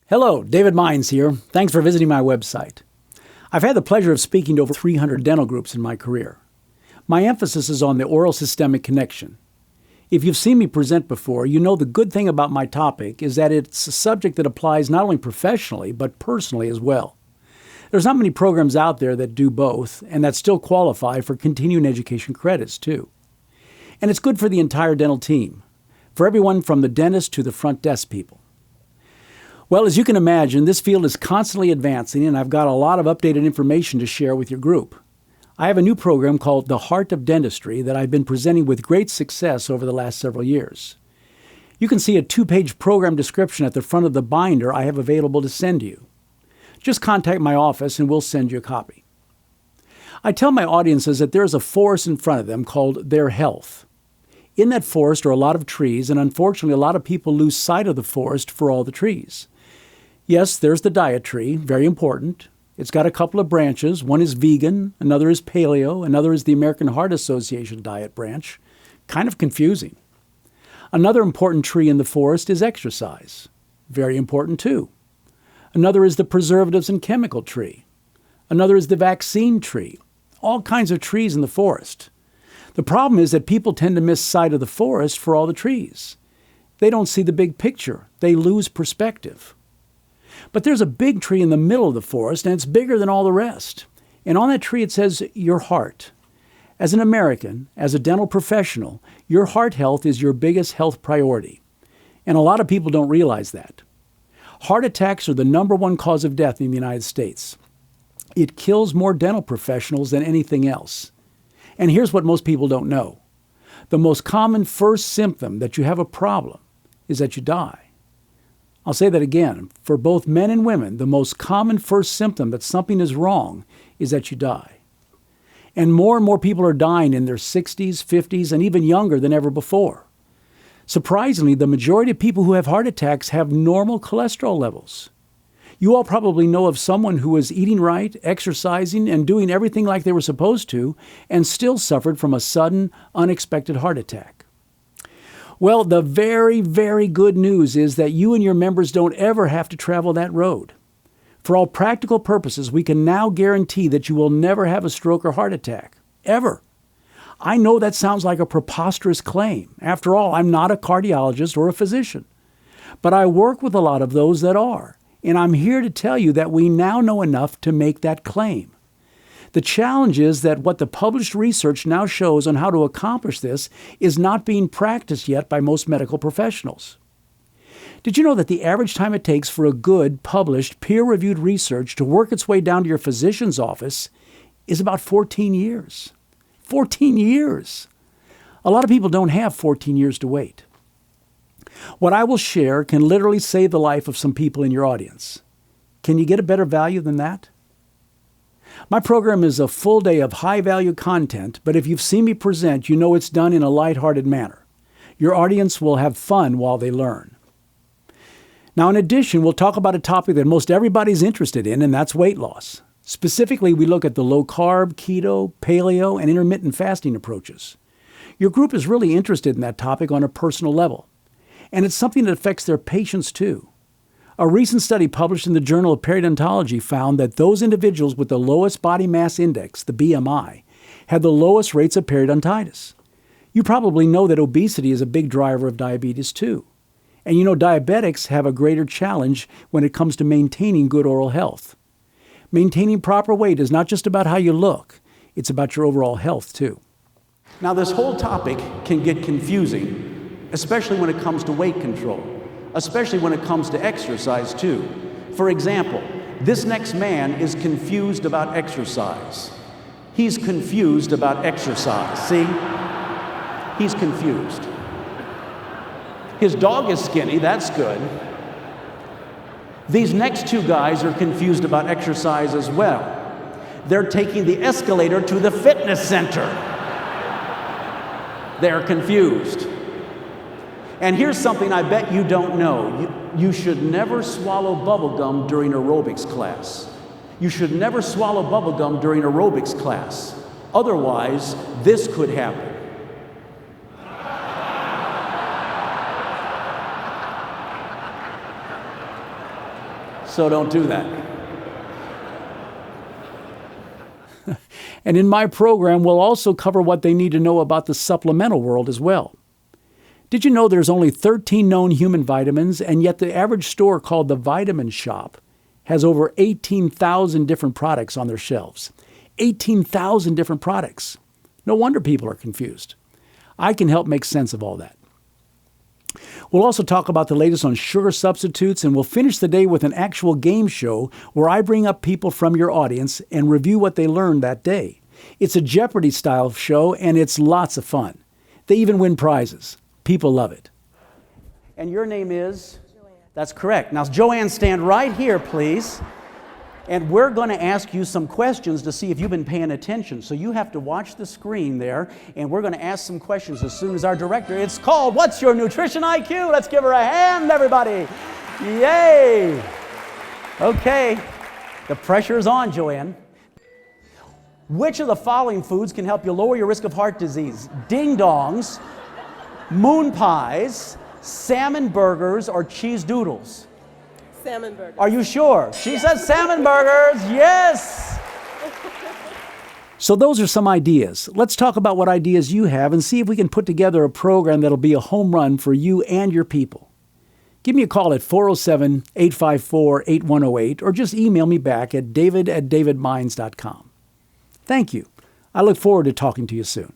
Hello, David Meinz here. Thanks for visiting my website. I've had the pleasure of speaking to over 300 dental groups in my career. My emphasis is on the oral-systemic connection. If you've seen me present before, you know the good thing about my topic is that it's a subject that applies not only professionally, but personally as well. There's not many programs out there that do both, and that still qualify for continuing education credits too. And it's good for the entire dental team, for everyone from the dentist to the front desk people. Well, as you can imagine, this field is constantly advancing, and I've got a lot of updated information to share with your group. I have a new program called The Heart of Dentistry that I've been presenting with great success over the last several years. You can see a 2-page program description at the front of the binder I have available to send you. Just contact my office and we'll send you a copy. I tell my audiences that there's a forest in front of them called their health. In that forest are a lot of trees, and unfortunately a lot of people lose sight of the forest for all the trees. Yes, there's the diet tree, very important. It's got a couple of branches. One is vegan, another is paleo, another is the American Heart Association diet branch. Kind of confusing. Another important tree in the forest is exercise. Very important too. Another is the preservatives and chemical tree. Another is the vaccine tree. All kinds of trees in the forest. The problem is that people tend to miss sight of the forest for all the trees. They don't see the big picture. They lose perspective. But there's a big tree in the middle of the forest, and it's bigger than all the rest. And on that tree it says, your heart. As an American, as a dental professional, your heart health is your biggest health priority. And a lot of people don't realize that. Heart attacks are the #1 cause of death in the United States. It kills more dental professionals than anything else. And here's what most people don't know. The most common first symptom that you have a problem is that you die. I'll say that again. For both men and women, the most common first symptom that something is wrong is that you die. And more people are dying in their 60s, 50s, and even younger than ever before. Surprisingly, the majority of people who have heart attacks have normal cholesterol levels. You all probably know of someone who was eating right, exercising, and doing everything like they were supposed to, and still suffered from a sudden, unexpected heart attack. Well, the very, very good news is that you and your members don't ever have to travel that road. For all practical purposes, we can now guarantee that you will never have a stroke or heart attack. Ever. I know that sounds like a preposterous claim. After all, I'm not a cardiologist or a physician. But I work with a lot of those that are. And I'm here to tell you that we now know enough to make that claim. The challenge is that what the published research now shows on how to accomplish this is not being practiced yet by most medical professionals. Did you know that the average time it takes for a good, published, peer-reviewed research to work its way down to your physician's office is about 14 years? 14 years! A lot of people don't have 14 years to wait. What I will share can literally save the life of some people in your audience. Can you get a better value than that? My program is a full day of high-value content, but if you've seen me present, you know it's done in a lighthearted manner. Your audience will have fun while they learn. Now, in addition, we'll talk about a topic that most everybody's interested in, and that's weight loss. Specifically, we look at the low-carb, keto, paleo, and intermittent fasting approaches. Your group is really interested in that topic on a personal level, and it's something that affects their patients too. A recent study published in the Journal of Periodontology found that those individuals with the lowest body mass index, the BMI, had the lowest rates of periodontitis. You probably know that obesity is a big driver of diabetes too. And you know diabetics have a greater challenge when it comes to maintaining good oral health. Maintaining proper weight is not just about how you look, it's about your overall health too. Now, this whole topic can get confusing, especially when it comes to weight control. Especially when it comes to exercise too. For example, this next man is confused about exercise. He's confused about exercise. See? He's confused. His dog is skinny, that's good. These next two guys are confused about exercise as well. They're taking the escalator to the fitness center. They're confused. And here's something I bet you don't know. You should never swallow bubble gum during aerobics class. You should never swallow bubble gum during aerobics class. Otherwise, this could happen. So don't do that. And in my program, we'll also cover what they need to know about the supplemental world as well. Did you know there's only 13 known human vitamins, and yet the average store called the Vitamin Shop has over 18,000 different products on their shelves? 18,000 different products. No wonder people are confused. I can help make sense of all that. We'll also talk about the latest on sugar substitutes, and we'll finish the day with an actual game show where I bring up people from your audience and review what they learned that day. It's a Jeopardy-style show, and it's lots of fun. They even win prizes. People love it. And your name is? Joanne. That's correct. Now, Joanne, stand right here, please. And we're going to ask you some questions to see if you've been paying attention. So you have to watch the screen there, and we're going to ask some questions as soon as our director. It's called What's Your Nutrition IQ? Let's give her a hand, everybody. Yay. Okay. The pressure is on, Joanne. Which of the following foods can help you lower your risk of heart disease? Ding-dongs, moon pies, salmon burgers, or cheese doodles? Salmon burgers. Are you sure? She says salmon burgers. Yes. So those are some ideas. Let's talk about what ideas you have and see if we can put together a program that'll be a home run for you and your people. Give me a call at 407-854-8108 or just email me back at david@davidmeinz.com. Thank you. I look forward to talking to you soon.